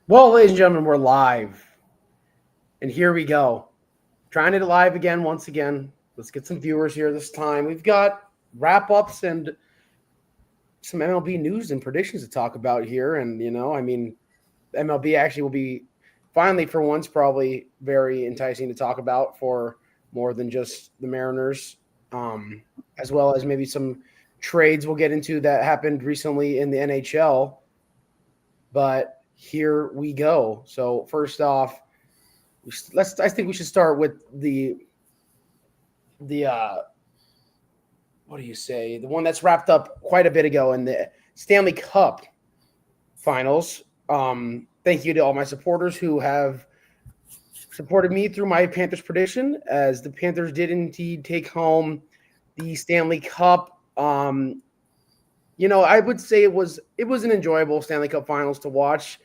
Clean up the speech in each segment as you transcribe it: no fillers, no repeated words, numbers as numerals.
Well, ladies and gentlemen, we're live. And here we go. Trying it live again, once again. Let's get some viewers here this time. We've got wrap-ups and some MLB news and predictions to talk about here. And, MLB actually will be finally, for once, probably very enticing to talk about for more than just the Mariners, as well as maybe some trades we'll get into that happened recently in the NHL. But here we go. So first off, I think we should start with the what do you say? The one that's wrapped up quite a bit ago in the Stanley Cup Finals. Thank you to all my supporters who have supported me through my Panthers prediction, as the Panthers did indeed take home the Stanley Cup. I would say it was an enjoyable Stanley Cup Finals to watch.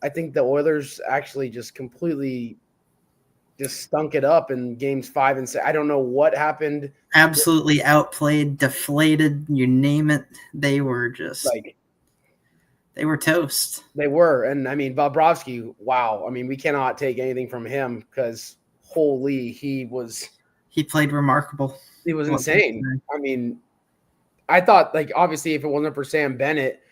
I think the Oilers actually just completely just stunk it up in games 5 and 6. I don't know what happened. Absolutely outplayed, deflated, you name it. They were just they were toast. They were. And I mean, Bobrovsky, wow. I mean, we cannot take anything from him because holy, he played remarkable. He was insane. I mean, I thought, obviously if it wasn't for Sam Bennett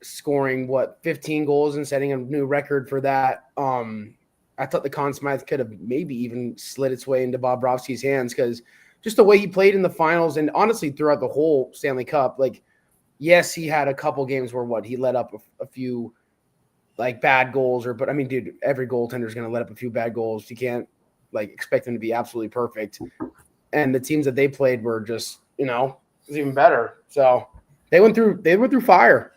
scoring 15 goals and setting a new record for that, I thought the Conn Smythe could have maybe even slid its way into Bobrovsky's hands, because just the way he played in the finals and honestly throughout the whole Stanley Cup, yes, he had a couple games where he let up a few bad goals, but I mean, dude, every goaltender is going to let up a few bad goals. You can't expect them to be absolutely perfect. And the teams that they played were just, it was even better. So they went through fire.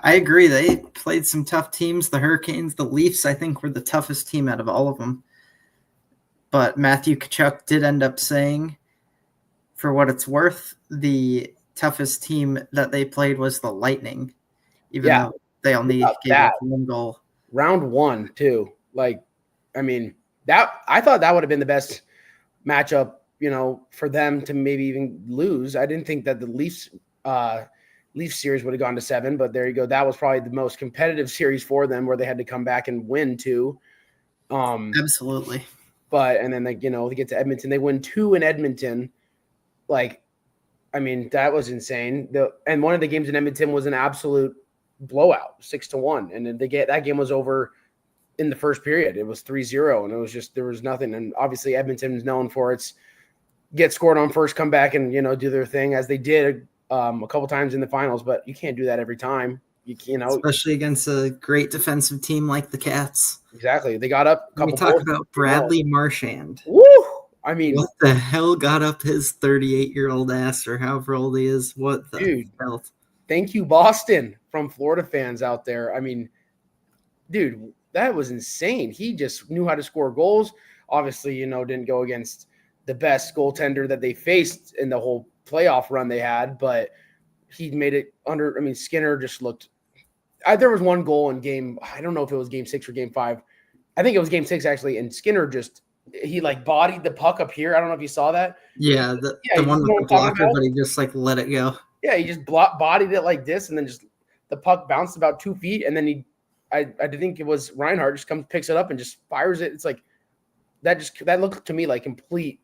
I agree. They played some tough teams. The Hurricanes, the Leafs, I think, were the toughest team out of all of them. But Matthew Tkachuk did end up saying, for what it's worth, the toughest team that they played was the Lightning, even though they only gave up one goal. Round 1, too. I thought that would have been the best matchup, for them to maybe even lose. I didn't think that the Leafs series would have gone to 7, but there you go. That was probably the most competitive series for them, where they had to come back and win 2. Absolutely. But and then they get to Edmonton, they win 2 in Edmonton. That was insane. And one of the games in Edmonton was an absolute blowout, 6-1, and then that game was over in the first period. It was 3-0, and it was just there was nothing. And obviously Edmonton is known for its get scored on first, come back and do their thing, as they did a couple times in the finals, but you can't do that every time. Especially against a great defensive team like the Cats. Exactly. They got up a couple. We talk about Bradley Marchand. Woo! I mean, what the hell got up his 38-year-old ass, or however old he is? What the hell? Thank you, Boston, from Florida fans out there. I mean, dude, that was insane. He just knew how to score goals. Obviously, didn't go against the best goaltender that they faced in the whole playoff run they had, but he made it under. I mean, Skinner just looked. There was one goal in game. I don't know if it was game 6 or game 5. I think it was game 6 actually, and Skinner he bodied the puck up here. I don't know if you saw that. Yeah, the one with the blocker, but he just let it go. Yeah, he just bodied it like this, and then just the puck bounced about 2 feet, and then I think it was Reinhart just comes, picks it up, and just fires it. It's that looked to me like complete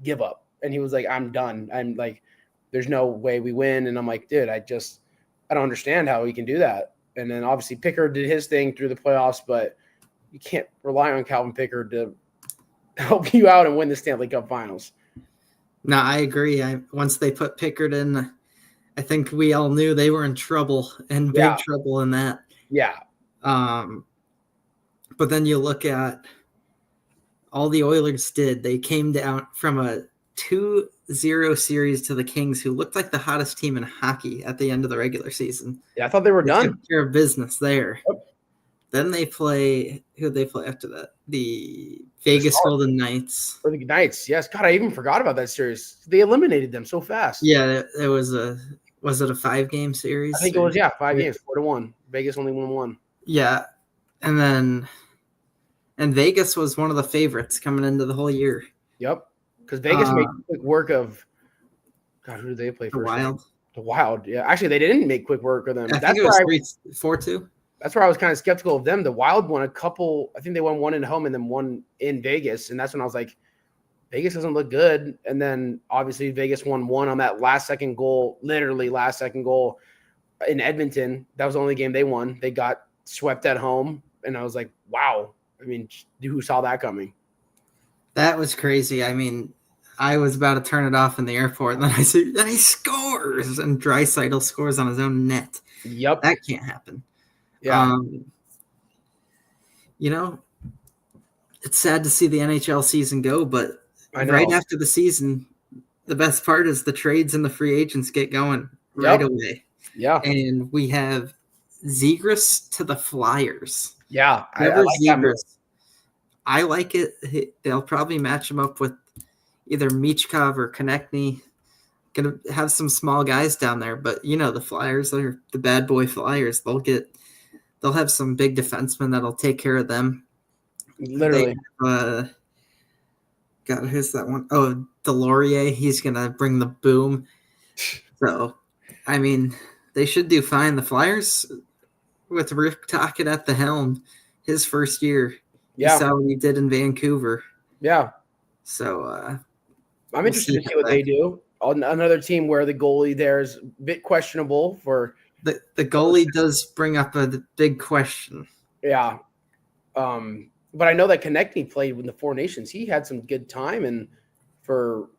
give up, and he was like, "I'm done. I'm there's no way we win." And I'm like, dude, I don't understand how he can do that. And then obviously Pickard did his thing through the playoffs, but you can't rely on Calvin Pickard to help you out and win the Stanley Cup Finals. No, I agree. Once they put Pickard in, I think we all knew they were in trouble, and big trouble in that. Yeah. But then you look at all the Oilers did. They came down from a 2-0 series to the Kings, who looked like the hottest team in hockey at the end of the regular season. Yeah, I thought they were done. Took care of business there. Yep. Then they play – who did they play after that? The Vegas Golden Knights. Or the Knights, yes. God, I even forgot about that series. They eliminated them so fast. Yeah, it was a – was it a 5-game series? I think it was, 5 games, 4-1. Vegas only won 1. Yeah, and Vegas was one of the favorites coming into the whole year. Yep. Because Vegas made quick work of – God, who did they play first? The Wild. The Wild, yeah. Actually, they didn't make quick work of them. I think it was 4-2. That's where I was kind of skeptical of them. The Wild won a couple. I think they won one in home and then one in Vegas, and that's when I was like, Vegas doesn't look good. And then obviously Vegas won one on that last second goal, literally last second goal in Edmonton. That was the only game they won. They got swept at home, and I was like, wow. I mean, who saw that coming? That was crazy. I mean, I was about to turn it off in the airport, and then I see, and he scores, and Draisaitl scores on his own net. Yep. That can't happen. Yeah. You know, it's sad to see the NHL season go, but right after the season, the best part is the trades and the free agents get going right away. Yeah. And we have Zegras to the Flyers. Yeah. I like that. I like it. They'll probably match him up with either Michkov or Konechny. Going to have some small guys down there, but the Flyers are the bad boy Flyers. They'll have some big defensemen that'll take care of them. Literally. God, who's that one? Oh, Delorier. He's going to bring the boom. So, I mean, they should do fine. The Flyers, with Rick Tocchet at the helm, his first year, you saw what he did in Vancouver. Yeah. So, I'm interested to see what they do. Another team where the goalie there is a bit questionable for the goalie does bring up a big question. Yeah. But I know that Konechny played with the Four Nations. He had some good time, and for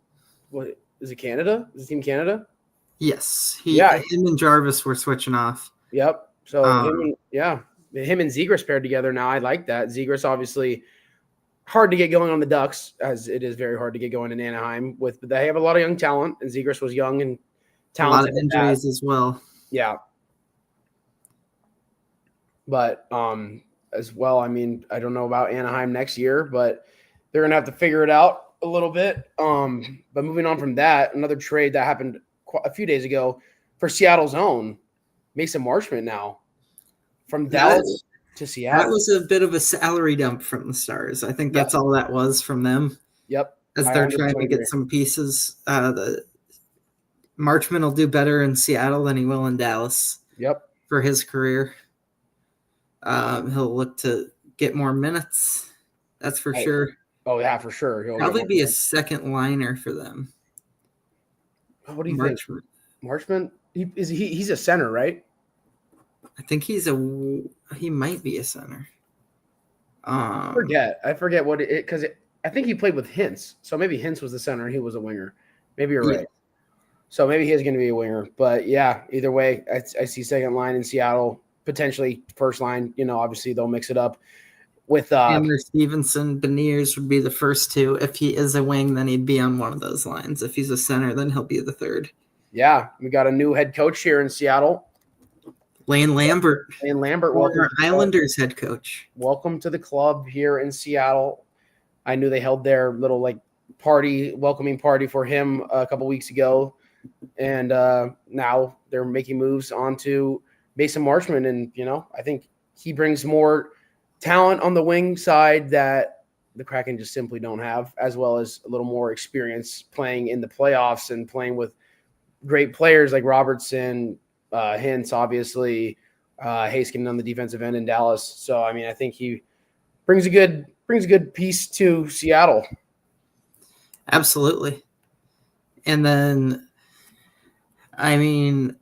what is it, Canada? Is the team Canada? Yes. Him and Jarvis were switching off. Yep. So him and Zegras paired together now. I like that. Zegras obviously hard to get going on the Ducks, as it is very hard to get going in Anaheim. But they have a lot of young talent, and Zegras was young and talented. A lot of injuries as well. Yeah. But as well, I mean, I don't know about Anaheim next year, but they're going to have to figure it out a little bit. But moving on from that, another trade that happened a few days ago for Seattle's own, Mason Marchment now from Dallas to Seattle. That was a bit of a salary dump from the Stars. I think that's all that was from them. Yep. As they're trying to get some pieces. The Marchment will do better in Seattle than he will in Dallas. Yep. For his career. He'll look to get more minutes. That's for sure. Oh, yeah, for sure. He'll probably be a second liner for them. What do you think? Marchment? He's a center, right? I think he might be a center. I forget what because I think he played with Hintz. So maybe Hintz was the center and he was a winger. Maybe you're right. So maybe he's going to be a winger. But yeah, either way, I see second line in Seattle. Potentially first line, obviously they'll mix it up with Andrew Stevenson. Beniers would be the first two. If he is a wing, then he'd be on one of those lines. If he's a center, then he'll be the third. Yeah, we got a new head coach here in Seattle. Lane Lambert. Welcome Islanders head coach. Welcome to the club here in Seattle. I knew they held their little welcoming party for him a couple weeks ago, and now they're making moves onto Mason Marchment, and I think he brings more talent on the wing side that the Kraken just simply don't have, as well as a little more experience playing in the playoffs and playing with great players like Robertson, Hintz, obviously, Haskin on the defensive end in Dallas. So I mean, I think he brings a good piece to Seattle. Absolutely. And then, I mean,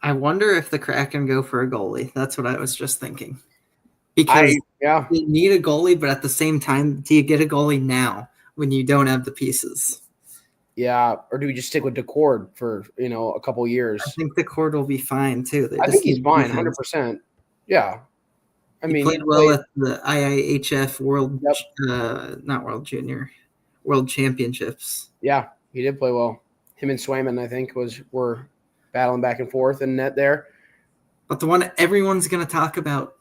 I wonder if the Kraken go for a goalie. That's what I was just thinking. Because you need a goalie, but at the same time, do you get a goalie now when you don't have the pieces? Yeah, or do we just stick with Decord for a couple years? I think Decord will be fine too. I think he's fine, 100%. Yeah, I mean, he played well at the IIHF World Championships. Yeah, he did play well. Him and Swayman, I think, were battling back and forth in net there. But the one everyone's going to talk about,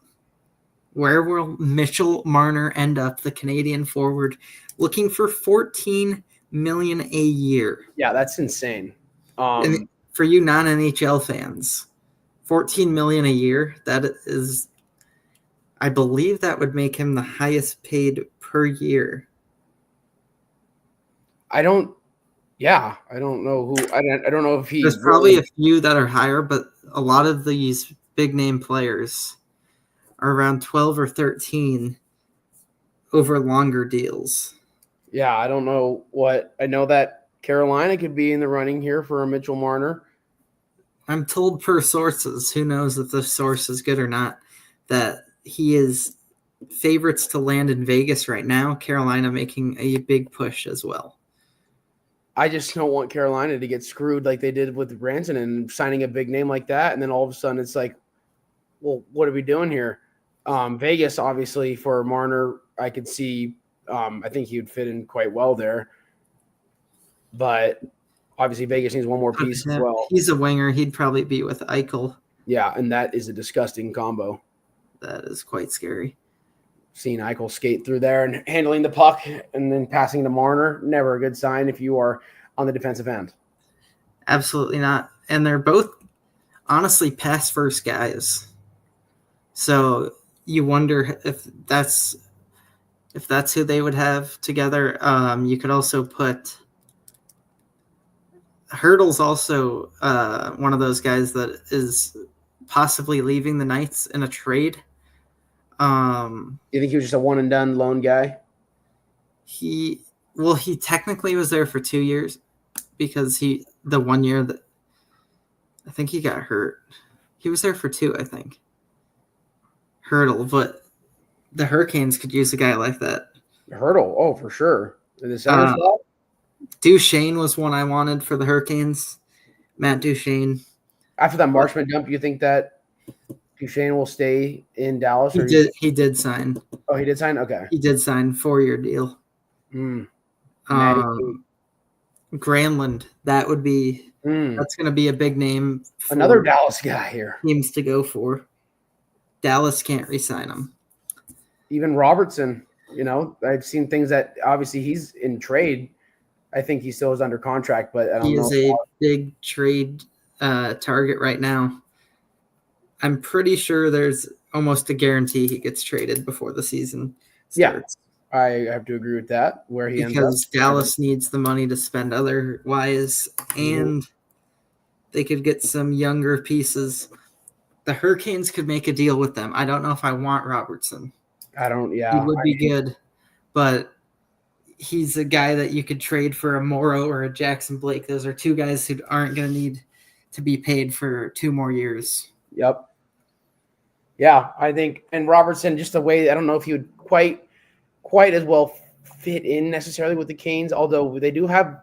where will Mitchell Marner end up, the Canadian forward, looking for $14 million a year? Yeah, that's insane. And for you non-NHL fans, $14 million a year, that is, I believe that would make him the highest paid per year. I don't Yeah, I don't know who. I don't know if he There's probably a few that are higher, but a lot of these big name players are around 12 or 13 over longer deals. Yeah, I don't know what. I know that Carolina could be in the running here for a Mitchell Marner. I'm told per sources, who knows if the source is good or not, that he is favorites to land in Vegas right now. Carolina making a big push as well. I just don't want Carolina to get screwed like they did with Branson and signing a big name like that, and then all of a sudden it's like, well, what are we doing here? Vegas, obviously, for Marner, I could see. I think he would fit in quite well there, but obviously Vegas needs one more piece as well. He's a winger. He'd probably be with Eichel. Yeah, and that is a disgusting combo. That is quite scary. Seeing Eichel skate through there and handling the puck and then passing to Marner, never a good sign if you are on the defensive end. Absolutely not. And they're both honestly pass first guys. So you wonder if that's who they would have together. You could also put Hurdle's also one of those guys that is possibly leaving the Knights in a trade. You think he was just a one and done lone guy? He technically was there for 2 years because the 1 year that I think he got hurt. He was there for 2, I think. Hurdle, but the Hurricanes could use a guy like that. Hurdle, oh, for sure. In the center slot? Duchesne was one I wanted for the Hurricanes. Matt Duchesne. After that Marchment dump, you think that Duchesne will stay in Dallas? He did sign. Oh, he did sign? Okay. He did sign 4-year deal. Granlund, that would be that's going to be a big name. Another Dallas guy here. Teams to go for. Dallas can't re-sign him. Even Robertson, I've seen things that obviously he's in trade. I think he still is under contract, but I don't know. He is a big trade target right now. I'm pretty sure there's almost a guarantee he gets traded before the season starts. Yeah, I have to agree with that. Where he ends up, because Dallas needs the money to spend otherwise, and they could get some younger pieces. The Hurricanes could make a deal with them. I don't know if I want Robertson. I don't. Yeah, he would be good, but he's a guy that you could trade for a Morrow or a Jackson Blake. Those are 2 guys who aren't going to need to be paid for 2 more years. Yep. Yeah, I think, and Robertson, just the way, I don't know if he would quite as well fit in necessarily with the Canes, although they do have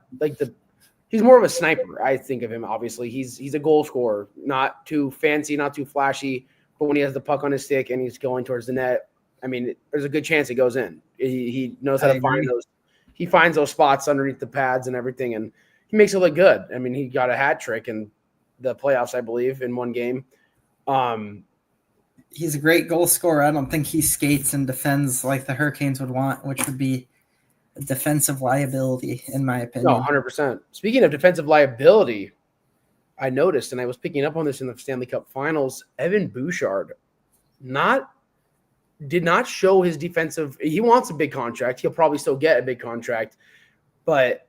he's more of a sniper. I think of him, obviously. He's a goal scorer, not too fancy, not too flashy, but when he has the puck on his stick and he's going towards the net, I mean, there's a good chance it goes in. He knows how to find those. He finds those spots underneath the pads and everything, and he makes it look good. I mean, he got a hat trick in the playoffs, I believe, in one game. He's a great goal scorer. I don't think he skates and defends like the Hurricanes would want, which would be a defensive liability, in my opinion. No, 100%. Speaking of defensive liability, I noticed, and I was picking up on this in the Stanley Cup Finals, Evan Bouchard did not show his defensive. He wants a big contract. He'll probably still get a big contract, but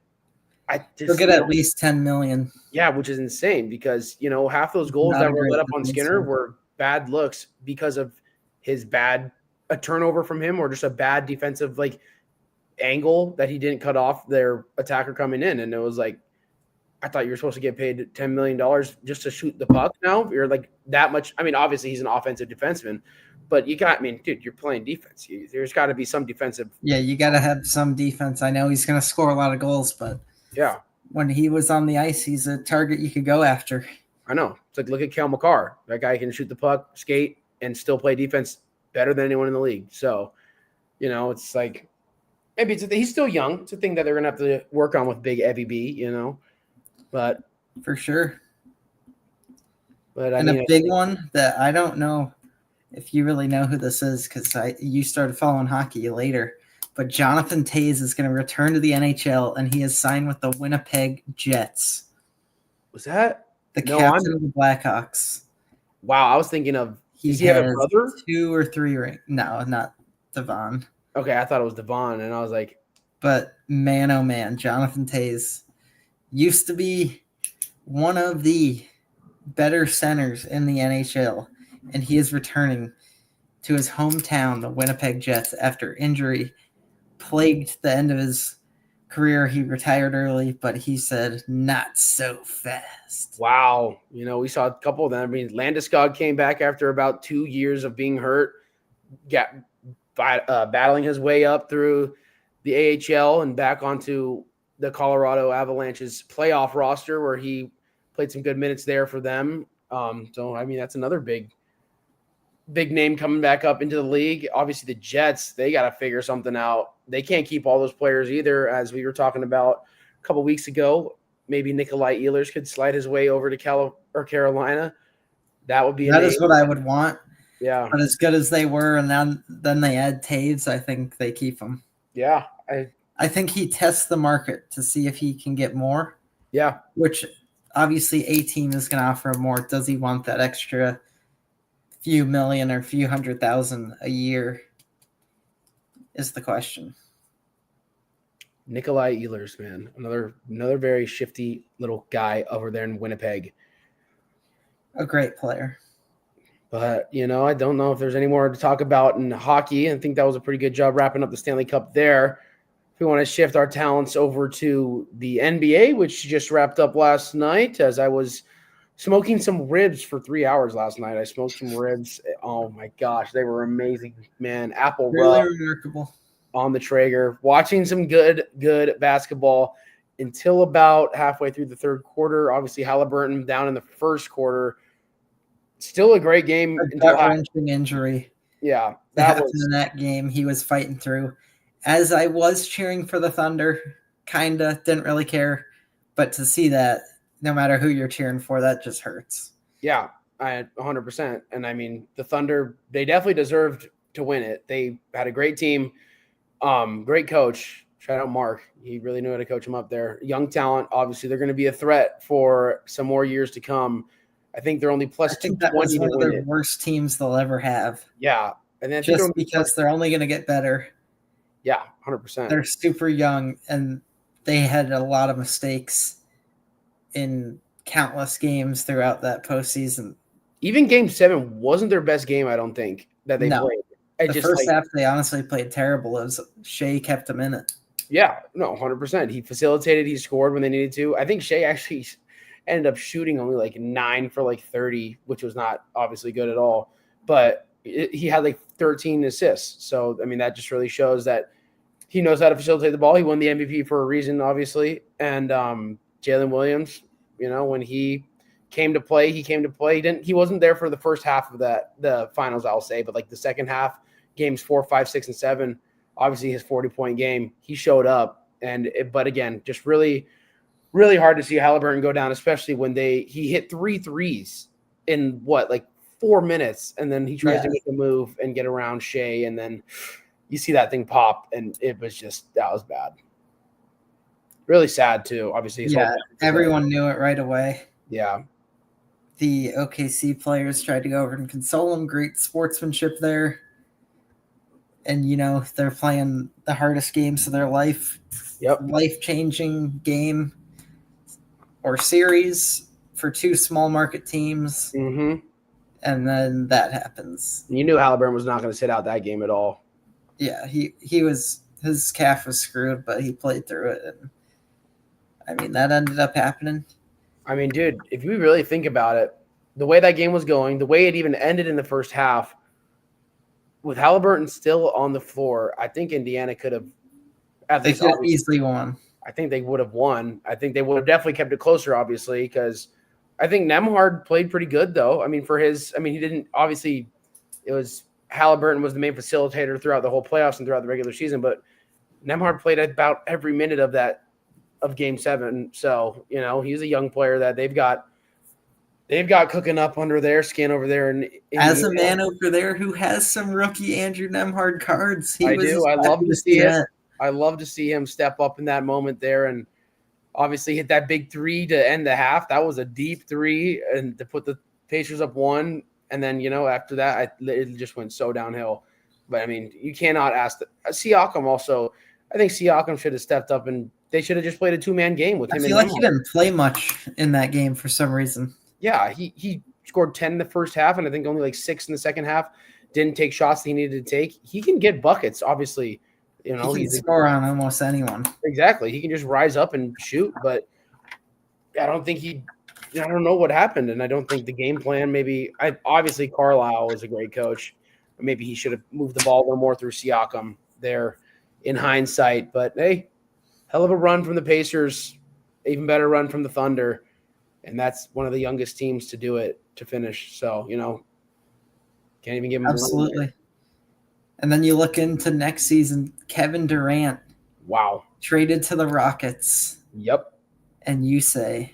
he'll get at least $10 million. Yeah, which is insane because half those goals that were let up on Skinner were bad looks because of his a turnover from him or just a bad defensive angle that he didn't cut off their attacker coming in, and it was like, I thought you were supposed to get paid $10 million just to shoot the puck. Now you're that much. I mean, obviously he's an offensive defenseman, but dude, you're playing defense. There's got to be some defensive. Yeah, you got to have some defense. I know he's going to score a lot of goals, but yeah, when he was on the ice, he's a target you could go after. I know. It's look at Cale Makar. That guy can shoot the puck, skate, and still play defense better than anyone in the league. So, it's maybe he's still young. It's a thing that they're going to have to work on with Big Evie B, But for sure. But a big one that I don't know if you really know who this is because you started following hockey later. But Jonathan Toews is going to return to the NHL, and he has signed with the Winnipeg Jets. Was that the captain of the Blackhawks? Wow, I was thinking of. Does he have a brother? 2 or 3 rings. No, not Devon. Okay, I thought it was Devon, and I was like, but man, oh man, Jonathan Toews used to be one of the better centers in the NHL, and he is returning to his hometown, the Winnipeg Jets, after injury plagued the end of his career. He retired early, but he said, not so fast. Wow. We saw a couple of them. I mean, Landeskog came back after about 2 years of being hurt, battling his way up through the AHL and back onto the Colorado Avalanche's playoff roster, where he played some good minutes there for them. So, I mean, that's another big name coming back up into the league. Obviously, the Jets, they got to figure something out. They can't keep all those players either, as we were talking about a couple weeks ago. Maybe Nikolai Ehlers could slide his way over to Carolina. That would be that is what I would want. Yeah. But as good as they were, and then they add Taves, I think they keep him. Yeah. I think he tests the market to see if he can get more. Yeah. Which obviously a team is going to offer him more. Does he want that extra few million or few $100,000 a year is the question. Nikolai Ehlers, man. Another very shifty little guy over there in Winnipeg. A great player. But, I don't know if there's any more to talk about in hockey. I think that was a pretty good job wrapping up the Stanley Cup there. If we want to shift our talents over to the NBA, which just wrapped up last night, as I was smoking some ribs for 3 hours last night. I smoked some ribs. Oh, my gosh. They were amazing, man. Apple really rub remarkable on the Traeger. Watching some good basketball until about halfway through the third quarter. Obviously, Halliburton down in the first quarter. Still a great game. A gut-wrenching injury. Yeah. That was in that game he was fighting through. As I was cheering for the Thunder, kinda didn't really care. But to see that, no matter who you're cheering for, that just hurts. Yeah, 100%. And I mean, the Thunder, they definitely deserved to win it. They had a great team, great coach. Shout out Mark. He really knew how to coach them up there. Young talent. Obviously, they're going to be a threat for some more years to come. I think they're only plus 220 that was one to of win the it. Worst teams they'll ever have. Yeah. And then just because they're only going to get better. Yeah, 100%. They're super young, and they had a lot of mistakes in countless games throughout that postseason. Even Game 7 wasn't their best game, I don't think, that they played. The first half, they honestly played terrible as Shea kept them in it. Yeah, no, 100%. He facilitated. He scored when they needed to. I think Shea actually ended up shooting only like 9 for 30, which was not obviously good at all. But he had 13 assists. So, I mean, that just really shows that he knows how to facilitate the ball. He won the MVP for a reason, obviously. And Jalen Williams, when he came to play, He wasn't there for the first half of the finals, I'll say, but the second half, games 4, 5, 6, and 7, obviously his 40-point game, he showed up. But again, just really, really hard to see Halliburton go down, especially when he hit 3 threes in 4 minutes, and then he tries to make a move and get around Shea, and then you see that thing pop, and that was bad. Really sad too. Obviously, everyone knew it right away. Yeah. The OKC players tried to go over and console him. Great sportsmanship there. And, they're playing the hardest games of their life. Yep. Life-changing game or series for 2 small market teams. Mm-hmm. And then that happens. You knew Halliburton was not going to sit out that game at all. Yeah, his calf was screwed, but he played through it. And, I mean, that ended up happening. I mean, dude, if you really think about it, the way that game was going, the way it even ended in the first half, with Halliburton still on the floor, I think Indiana could have easily won. I think they would have won. I think they would have definitely kept it closer, obviously, because I think Nembhard played pretty good, though. I mean, he didn't – obviously, it was – Halliburton was the main facilitator throughout the whole playoffs and throughout the regular season, but Nembhard played about every minute of Game 7. So, he's a young player that they've got cooking up under their skin over there. As a man over there who has some rookie Andrew Nembhard cards, I love to see it. I love to see him step up in that moment there and obviously hit that big 3 to end the half. That was a deep 3 and to put the Pacers up 1. And then, after that, it just went so downhill. But, I mean, you cannot ask Siakam also. I think Siakam should have stepped up and they should have just played a 2-man game with him. I feel like he didn't play much in that game for some reason. Yeah, he scored 10 in the first half, and I think only like 6 in the second half. Didn't take shots that he needed to take. He can get buckets, obviously. You know, he can score on almost anyone. Exactly. He can just rise up and shoot, but I don't know what happened, and I don't think the game plan obviously Carlisle is a great coach. Maybe he should have moved the ball a little more through Siakam there in hindsight. But, hey, hell of a run from the Pacers, even better run from the Thunder, and that's one of the youngest teams to do it to finish. So, can't even give him absolutely. And then you look into next season, Kevin Durant. Wow. Traded to the Rockets. Yep. And you say,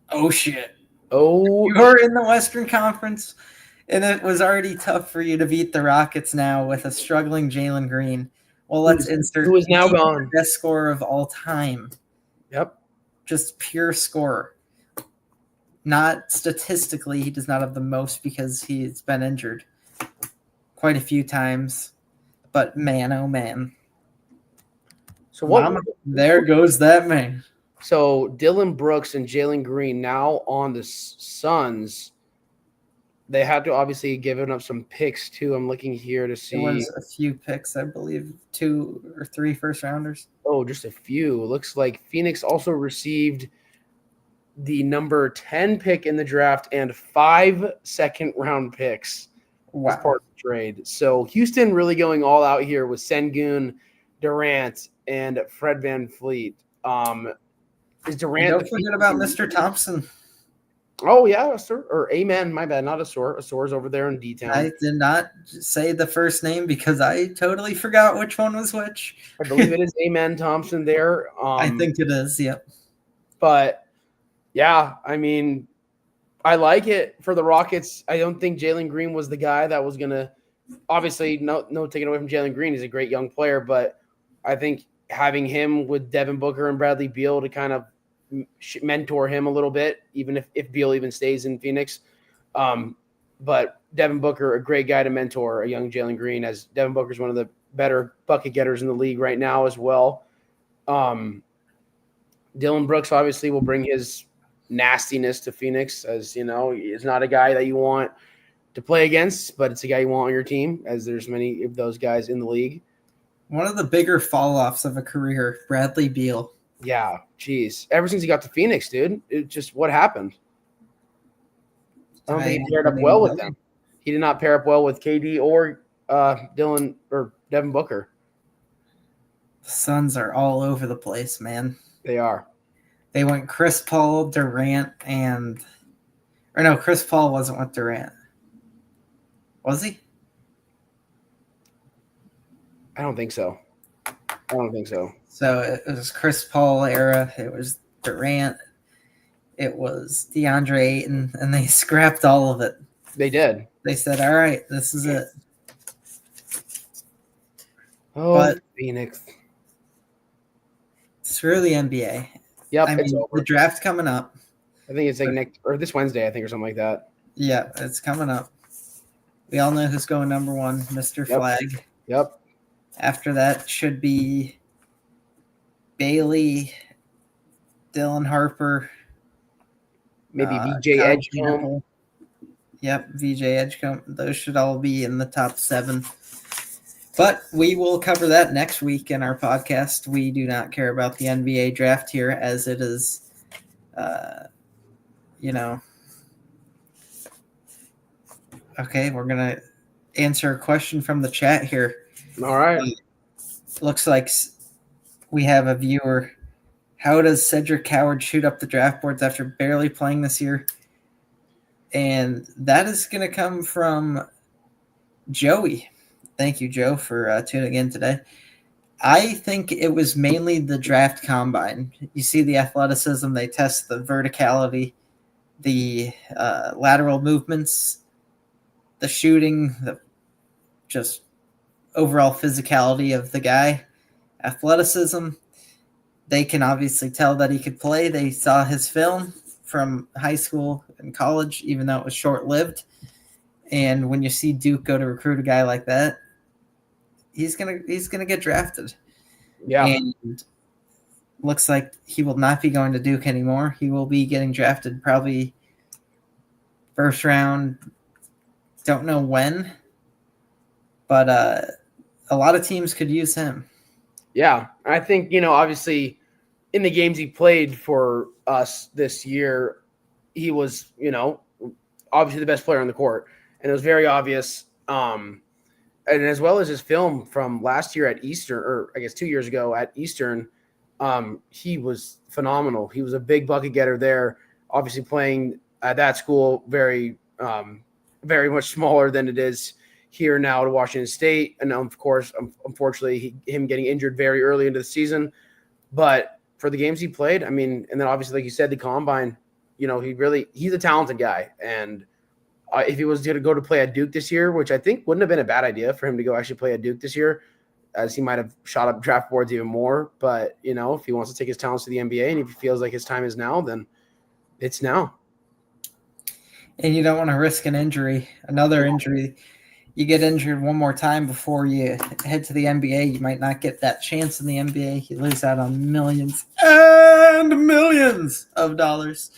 oh, shit. Oh. You're in the Western Conference, and it was already tough for you to beat the Rockets now with a struggling Jalen Green. Well, let's insert who is now gone. Best scorer of all time. Yep. Just pure scorer. Not statistically, he does not have the most because he's been injured quite a few times. But man, oh man. So what? Mama, there goes that man. So Dylan Brooks and Jalen Green now on the Suns. They had to obviously given up some picks too. I'm looking here to see. There was a few picks, I believe, 2 or 3 first rounders. Oh, just a few. Looks like Phoenix also received the number 10 pick in the draft and 5 second-round picks as part of the trade. So Houston really going all out here with Sengun, Durant, and Fred VanVleet. Is Durant? Don't forget about Mr. Thompson. Oh, yeah, or Amen. My bad, not Asor. Asor's over there in D-Town. I did not say the first name because I totally forgot which one was which. I believe it is Amen Thompson there. I think it is, yep. But, yeah, I mean, I like it for the Rockets. I don't think Jalen Green was the guy that was going to – obviously, no taking away from Jalen Green. He's a great young player, but I think having him with Devin Booker and Bradley Beal to kind of mentor him a little bit, even if Beal even stays in Phoenix. But Devin Booker, a great guy to mentor a young Jalen Green, as Devin Booker is one of the better bucket getters in the league right now as well. Dylan Brooks obviously will bring his nastiness to Phoenix, as you know, he's not a guy that you want to play against, but it's a guy you want on your team, as there's many of those guys in the league. One of the bigger fall-offs of a career, Bradley Beal. Yeah, geez. Ever since he got to Phoenix, dude, it just what happened? I don't think he paired up well with them. He did not pair up well with KD or Dylan or Devin Booker. The Suns are all over the place, man. They are. They went Chris Paul, Durant, Chris Paul wasn't with Durant. Was he? I don't think so. So it was Chris Paul era. It was Durant. It was DeAndre Ayton, and they scrapped all of it. They did. They said, all right, this is it. Oh, but Phoenix. Screw the NBA. Yep, it's over. The draft coming up. I think it's like this Wednesday, I think, or something like that. Yeah, it's coming up. We all know who's going number 1, Mr. Flag. Yep. After that should be Bailey, Dylan Harper. Maybe VJ Edgecombe. Yep, VJ Edgecombe. Those should all be in the top 7. But we will cover that next week in our podcast. We do not care about the NBA draft here, as it is, Okay, we're going to answer a question from the chat here. All right. Looks like we have a viewer. How does Cedric Howard shoot up the draft boards after barely playing this year? And that is going to come from Joey. Thank you, Joe, for tuning in today. I think it was mainly the draft combine. You see the athleticism. They test the verticality, the lateral movements, the shooting, the just overall physicality of the guy, athleticism. They can obviously tell that he could play. They saw his film from high school and college, even though it was short-lived. And when you see Duke go to recruit a guy like that, he's gonna get drafted. Yeah. And looks like he will not be going to Duke anymore. He will be getting drafted probably first round. Don't know when, but a lot of teams could use him. Yeah. I think, obviously in the games he played for us this year, he was, obviously the best player on the court. And it was very obvious. And as well as his film from last year at Eastern, or I guess 2 years ago at Eastern, he was phenomenal. He was a big bucket getter there. Obviously, playing at that school, very much smaller than it is here now to Washington State, and of course, unfortunately, him getting injured very early into the season. But for the games he played, I mean, and then obviously, like you said, the combine, he's a talented guy, and if he was going to go to play at Duke this year, which I think wouldn't have been a bad idea for him to go actually play at Duke this year, as he might have shot up draft boards even more. But, if he wants to take his talents to the NBA and if he feels like his time is now, then it's now. And you don't want to risk another injury. You get injured one more time before you head to the NBA. You might not get that chance in the NBA. You lose out on millions and millions of dollars.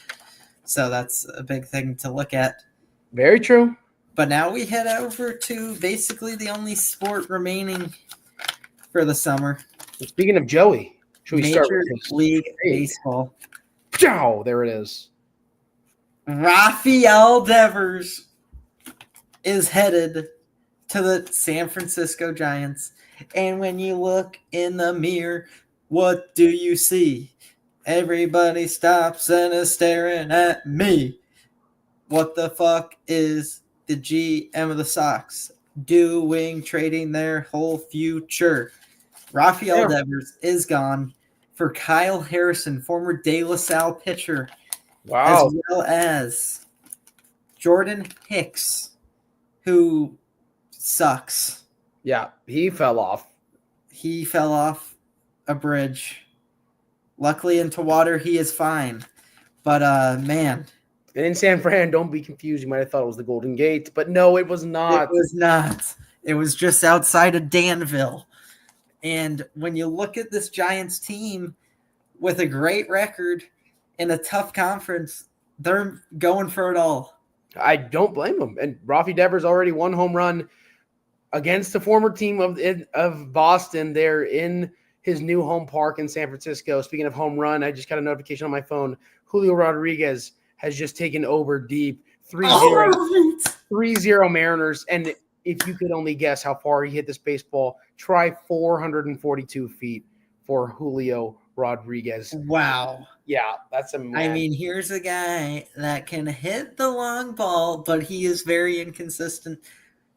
So that's a big thing to look at. Very true. But now we head over to basically the only sport remaining for the summer. Speaking of Joey, should we start Major League Baseball? Ciao, there it is. Rafael Devers is headed to the San Francisco Giants. And when you look in the mirror, what do you see? Everybody stops and is staring at me. What the fuck is the GM of the Sox doing, trading their whole future? Rafael Devers is gone for Kyle Harrison, former De La Salle pitcher, as well as Jordan Hicks, who sucks. Yeah, he fell off. He fell off a bridge. Luckily into water, he is fine. But, man. And in San Fran, don't be confused. You might have thought it was the Golden Gate, but no, it was not. It was not. It was just outside of Danville. And when you look at this Giants team with a great record in a tough conference, they're going for it all. I don't blame them. And Rafi Devers already won home run against the former team of Boston. They're in his new home park in San Francisco. Speaking of home run, I just got a notification on my phone. Julio Rodriguez has just taken over deep 3-0 Mariners. And if you could only guess how far he hit this baseball, try 442 feet for Julio Rodriguez. Wow. Yeah, that's amazing. I mean, here's a guy that can hit the long ball, but he is very inconsistent.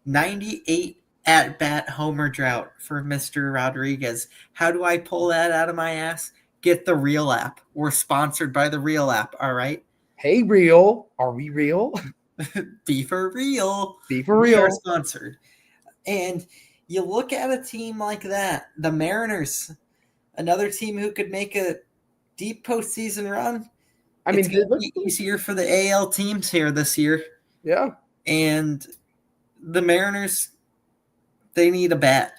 98 at-bat homer drought for Mr. Rodriguez. How do I pull that out of my ass? Get the Real app. We're sponsored by the Real app, all right? Hey, Real. Are we real? Be for real. Be for real. We are sponsored. And you look at a team like that, the Mariners, another team who could make a deep postseason run. I mean, it's going to be easier for the AL teams here this year. Yeah. And the Mariners, they need a bat.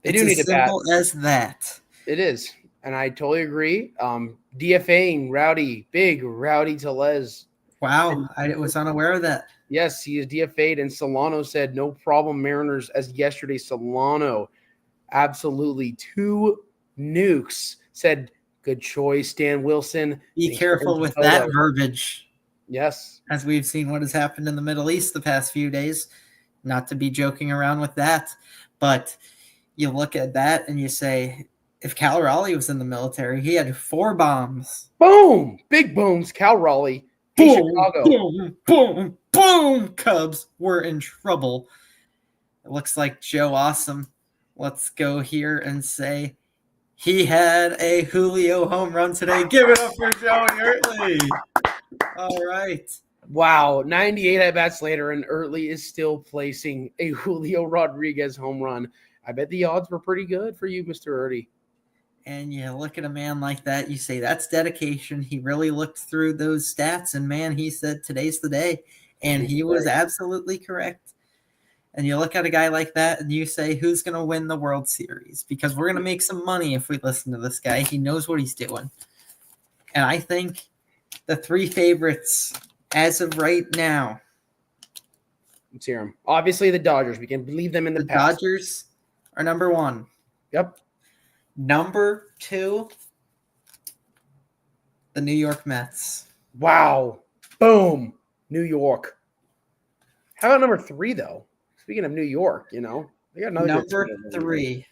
They do need a bat. It's as simple as that. It is. And I totally agree. DFAing Big Rowdy Tellez. Wow, I was unaware of that. Yes, he is DFA'd, and Solano said, no problem, Mariners, as yesterday Solano, absolutely 2 nukes, said, good choice, Dan Wilson. Be careful with that verbiage. Yes. As we've seen what has happened in the Middle East the past few days. Not to be joking around with that, but you look at that and you say, if Cal Raleigh was in the military, he had 4 bombs. Boom! Big booms, Cal Raleigh. Boom, Chicago. Boom, boom, boom. Cubs were in trouble. It looks like Joe Awesome. Let's go here and say he had a Julio home run today. Give it up for Joey Ertley. All right. Wow, 98 at-bats later, and Ertley is still placing a Julio Rodriguez home run. I bet the odds were pretty good for you, Mr. Erty. And you look at a man like that, you say, that's dedication. He really looked through those stats, and man, he said, today's the day. And he was absolutely correct. And you look at a guy like that and you say, who's going to win the World Series? Because we're going to make some money if we listen to this guy. He knows what he's doing. And I think the 3 favorites as of right now. Let's hear them. Obviously, the Dodgers. We can leave them in the past. Dodgers are number 1. Yep. Number 2, the New York Mets. Wow. Boom. New York. How about number 3, though? Speaking of New York, they got another number 3,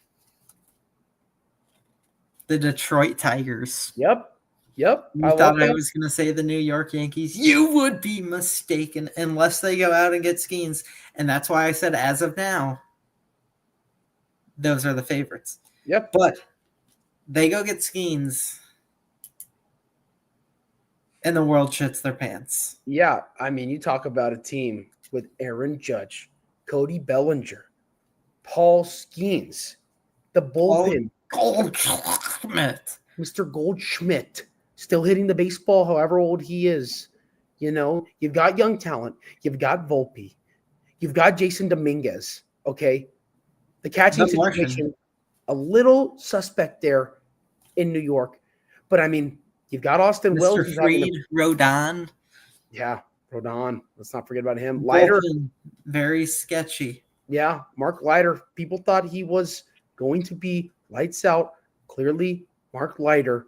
the Detroit Tigers. Yep. You thought I was going to say the New York Yankees. You would be mistaken unless they go out and get Skeens. And that's why I said as of now, those are the favorites. Yep. But they go get Skeens and the world shits their pants. Yeah. I mean, you talk about a team with Aaron Judge, Cody Bellinger, Paul Skeens, the bullpen. Mr. Goldschmidt, still hitting the baseball however old he is. You've got young talent. You've got Volpe. You've got Jason Dominguez, okay? The catching situation, a little suspect there in New York. But, I mean, you've got Austin Wells. Mr. Fried, Rodon. Yeah, Rodon. Let's not forget about him. Leiter. Very sketchy. Yeah, Mark Leiter. People thought he was going to be lights out. Clearly, Mark Leiter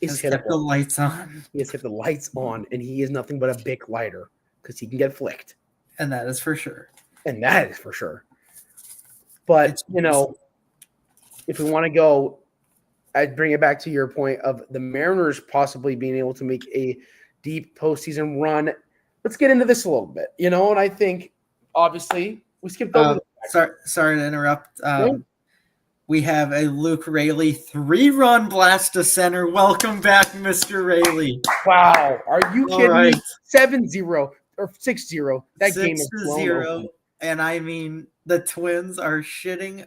is kept the lights on. He has kept the lights on, and he is nothing but a big lighter because he can get flicked. And that is for sure. But, if we want to go, I'd bring it back to your point of the Mariners possibly being able to make a deep postseason run. Let's get into this a little bit, and I think, obviously, we skipped over Sorry to interrupt. We have a Luke Raley 3-run blast to center. Welcome back, Mr. Raley. Wow. Are you kidding me? 7-0 or 6-0. That game is 6-0. And I mean, the Twins are shitting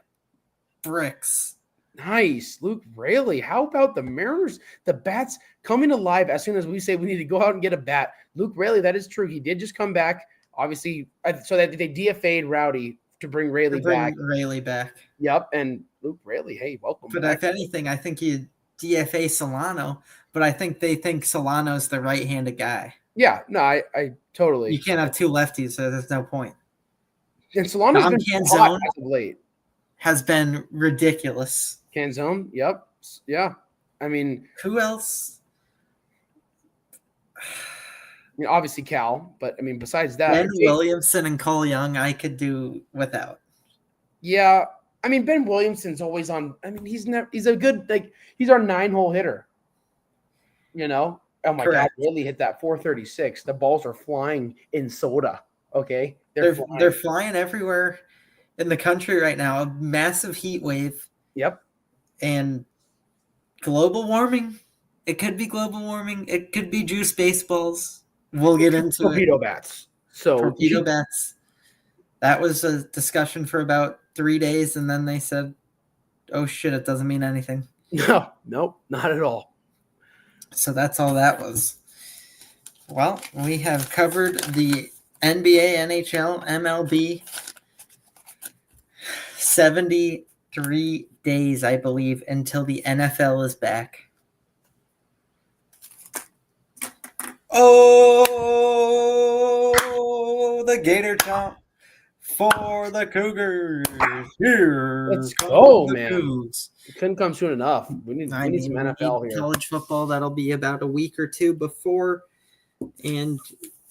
bricks. Nice. Luke Raley. How about the Mariners? The bats coming alive as soon as we say we need to go out and get a bat. Luke Raley, that is true. He did just come back, obviously, so that they DFA'd Rowdy to bring Raley back. Yep. And Luke Raley, hey, welcome. But if anything, I think you DFA Solano, but I think they think Solano's the right-handed guy. Yeah, no, I totally. You can't have 2 lefties, so there's no point. And Solano's been hot as of late. Has been ridiculous. Canzone, yep. Yeah. I mean, who else? Obviously Cal, but I mean, besides that, Ben Williamson and Cole Young, I could do without. Yeah, I mean, Ben Williamson's always on. I mean, he's a good, he's our 9-hole hitter. Oh my God, really hit that 436. The balls are flying in soda. Okay, they're flying everywhere in the country right now. A massive heat wave. Yep. And global warming. It could be global warming. It could be juice baseballs. We'll get into torpedo bats. Torpedo bats. That was a discussion for about 3 days, and then they said, "Oh shit, it doesn't mean anything." Nope, not at all. So that's all that was. Well, we have covered the NBA, NHL, MLB. 73 days, I believe, until the NFL is back. Oh, the Gator Chomp for the Cougars. Here, let's go, man. Cougs. It couldn't come soon enough. We need some NFL here. College football, that'll be about a week or two before, and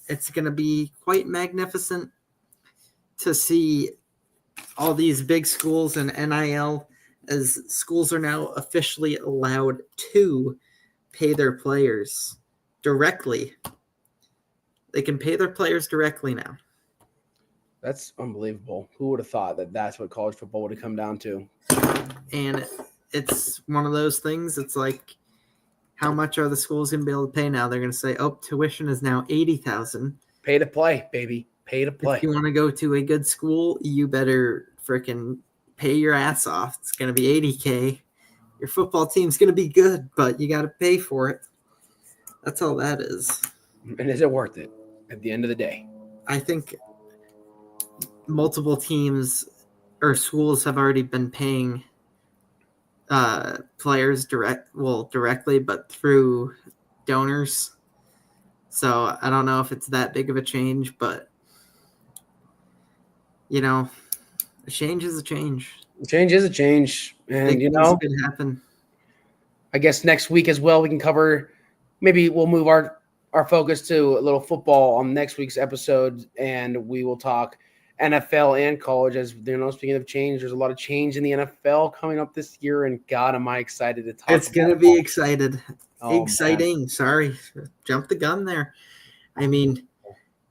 it's going to be quite magnificent to see all these big schools and NIL, as schools are now officially allowed to pay their players directly. They can pay their players directly now. That's unbelievable. Who would have thought that that's what college football would have come down to? And it's one of those things. It's like, how much are the schools going to be able to pay now? They're going to say, "Oh, tuition is now $80,000. Pay to play, baby. Pay to play." If you want to go to a good school, you better freaking pay your ass off. It's going to be $80K. Your football team's going to be good, but you got to pay for it. That's all that is. And is it worth it at the end of the day? I think multiple teams or schools have already been paying players directly, but through donors. So I don't know if it's that big of a change, but a change is a change. Change is a change, and Big things could happen. I guess next week as well we can cover. Maybe we'll move our focus to a little football on next week's episode, and we will talk NFL and college. As speaking of change, there's a lot of change in the NFL coming up this year, and God, am I excited to talk. It's gonna be exciting. Man. Sorry, jump the gun there. I mean,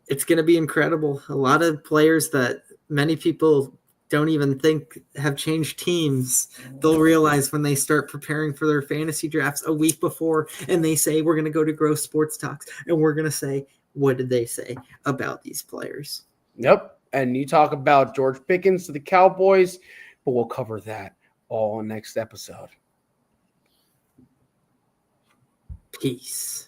it's gonna be incredible. A lot of players that many people don't even think have changed teams, they'll realize when they start preparing for their fantasy drafts a week before, and they say, we're going to go to Gross Sports Talks, and we're going to say, what did they say about these players? Yep. And you talk about George Pickens to the Cowboys, but we'll cover that all next episode. Peace.